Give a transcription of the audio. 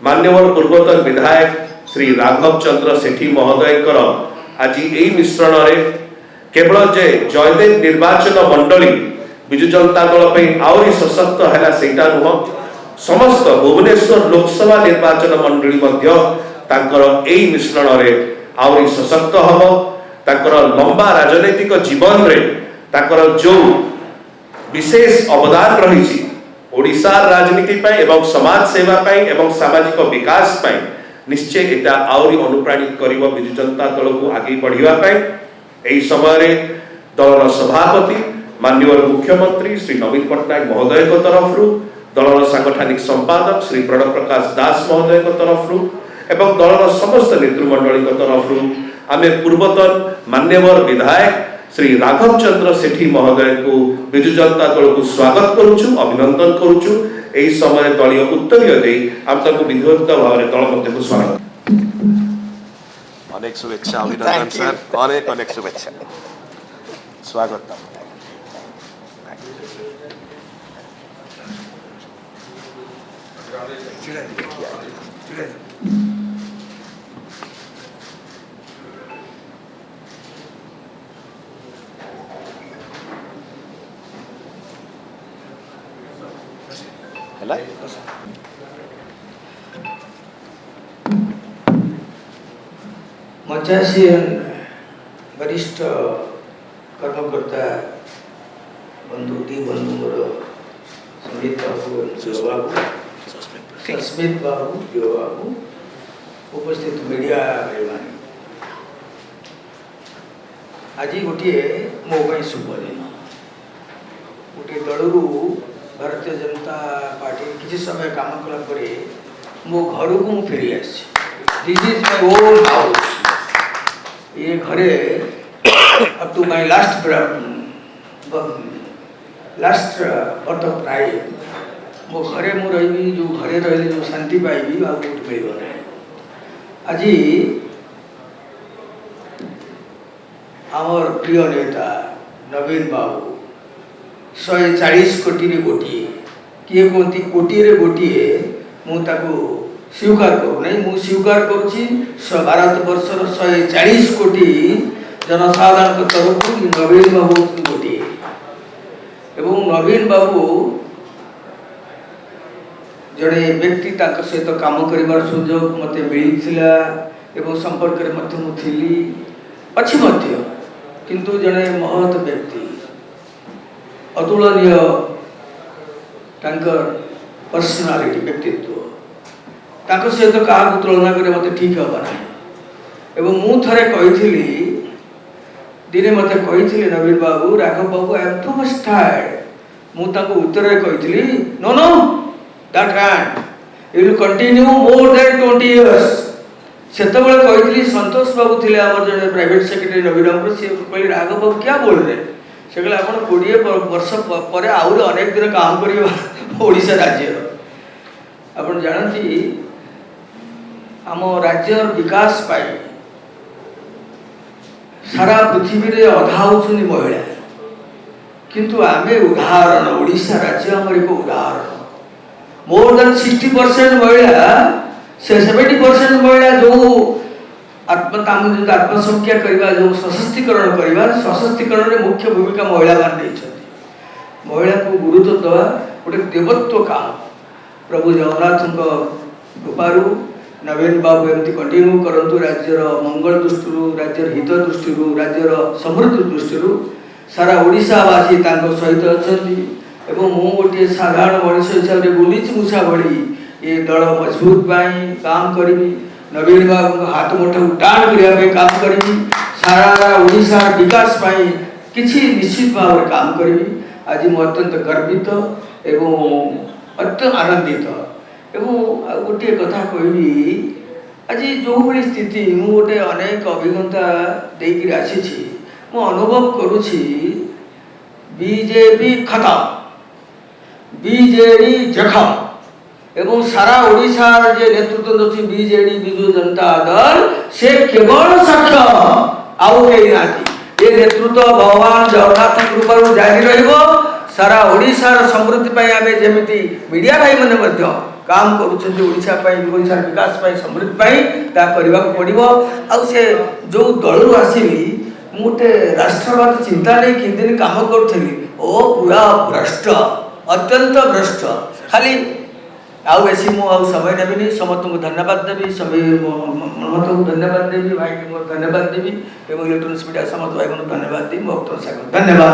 मान्यवर पूर्वतन विधायक श्री राघव चंद्र सेठी महोदय आज यही मिश्रण में केवल जे जयदेव निर्वाचन मंडली विजु जनता दल आहरी सशक्त है सेटा नुह समस्त भुवनेश्वर लोकसभा निर्वाचन मंडली यही मिश्रण में आहरी सशक्त हम ताकर लंबा राजनैतिक जीवन रे जो विशेष अवदान रही ओडिशा राजनीति पाई एवं समाज सेवा पाई एवं सामाजिक विकास पाई निश्चय एटा आउरी अनुप्राणित करिवो विजु जनता दल को आगे बढ़िया पाई एही समय रे दलर सभापति माननीय मुख्यमंत्री श्री नवीन पट्टनायक महोदय को तरफ दलर सांगठनिक संपादक श्री प्रणव प्रकाश दास महोदय को तरफ एवं दलर समस्त नेतृमंडली को तरफ आमे पूर्वतन मान्यवर विधायक श्री राघव चंद्र सेठी महोदय को विजु जनता दल को स्वागत करुचु अभिनंदन करुचु एही समय दलीय उत्तरीय दे आम तक विधिवत भाव में दल मध्य को स्वागत अनेक शुभेच्छा अभिनंदन सर अनेक अनेक शुभेच्छा स्वागत मंचासीन वरिष्ठ कर्मकर्ता बंधु दी बंधु मोर संगीत बाबू बाबू सस्मित बाबू बाबू उपस्थित मीडिया भाई आज गोटे मो शुभ दिन गोटे दलू भारतीय जनता पार्टी किसी समय काम कला मो घर को फेरी आसी this is my own house ये घरे up to my last birth of life मो घरे मु रही जो घरे रही जो शांति पाइबी आ कोट मिल ना आज आमर प्रिय नेता नवीन बाबू 140 कोटी रे गोटे किए कहती कोटी रे गोटे मुझे स्वीकार करू नहीं मु स्वीकार करुच्ची भारत वर्षर 140 कोटी जनसाधारण तरफ नवीन बाबू गोटे एवं नवीन बाबू जड़े व्यक्ति सहित काम कर सुजोग मत मिलता एवं संपर्क अच्छी किंतु जड़े महत व्यक्ति अतुलनीय पर्सनालिटी व्यक्तित्व सहित क्या तुलना कर मत ठीक हे ना एवं मु थे कही दिने मत कही Naveen Babu Raghav Babu I am too much tired मुझे उत्तर कही no no that hand you will continue more than 20 years से कही संतोष बाबू थे आम जड़े प्राइवेट सेक्रेटरी नवीन सी कहली राघव बाबू क्या बोल रहे से कहले आप 20 वर्ष पर आहरी अनेक दिन काम करा राज्य आप जानती आम राज्य विकास पाई सारा पृथ्वी रे अधा होती महिला किंतु आमे उदाहरण ओडिशा राज्य आम एक उदाहरण मोर देन 60% महिला से 70% महिला जो आत्मसंख्या करवा जो सशक्तिकरण करवा सशक्तिकरण में मुख्य भूमिका महिला मान महिला को गुरुत्व दवा गोटे देवत्व काम प्रभु जगन्नाथ कृपारू नवीन बाबू एमती कंटिन्यू करंतु राज्यर मंगल दृष्टि राज्यर हित दृष्टि राज्यर समृद्धि दृष्टि सारा ओडिशावासी सहित अच्छा मु गोटे साधारण मनुष्य हिसाब से बुली मूषा भली ये दल मजबूत काम करी नवीन बाबू हाथ मुठा टाण करने काम करी सारा ओडिशा विकास किसी निश्चित भाव में काम करी आज मु अत्यंत गर्वित एवं अत्यंत आनंदित एवं गोटे कथा कहबी आज जो भाई स्थिति मु गोटे अनेक अभिज्ञता देकर आसी मु अनुभव करुछि बीजेपी खत्म बीजेडी जखम एवं सारा ओडिशा जे नेतृत्व दौर बीजेडी विजु जनता दल से केवल साक्ष्य आउ कहीं ना ये नेतृत्व भगवान जगन्नाथ कृपा जारी रहिबो सारा ओडिशा समृद्धि आम जमी मीडिया भाई मैंने काम करुँच ओडिशा ओडिशार विकास समृद्धि ता करने पड़ो आउ से जो दलू आसली गोटे राष्ट्रवाद चिंता नहीं कि दिन काम करी ओ पूरा भ्रष्ट अत्यंत भ्रष्ट खाली आउ बेसी मु समय नेबिनी समस्त को धन्यवाद देवी सभी महत को धन्यवाद देवी भाई को धन्यवाद देवी एवं इलेक्ट्रोनिक्स मीडिया समस्त भाई को धन्यवाद देवी धन्यवाद।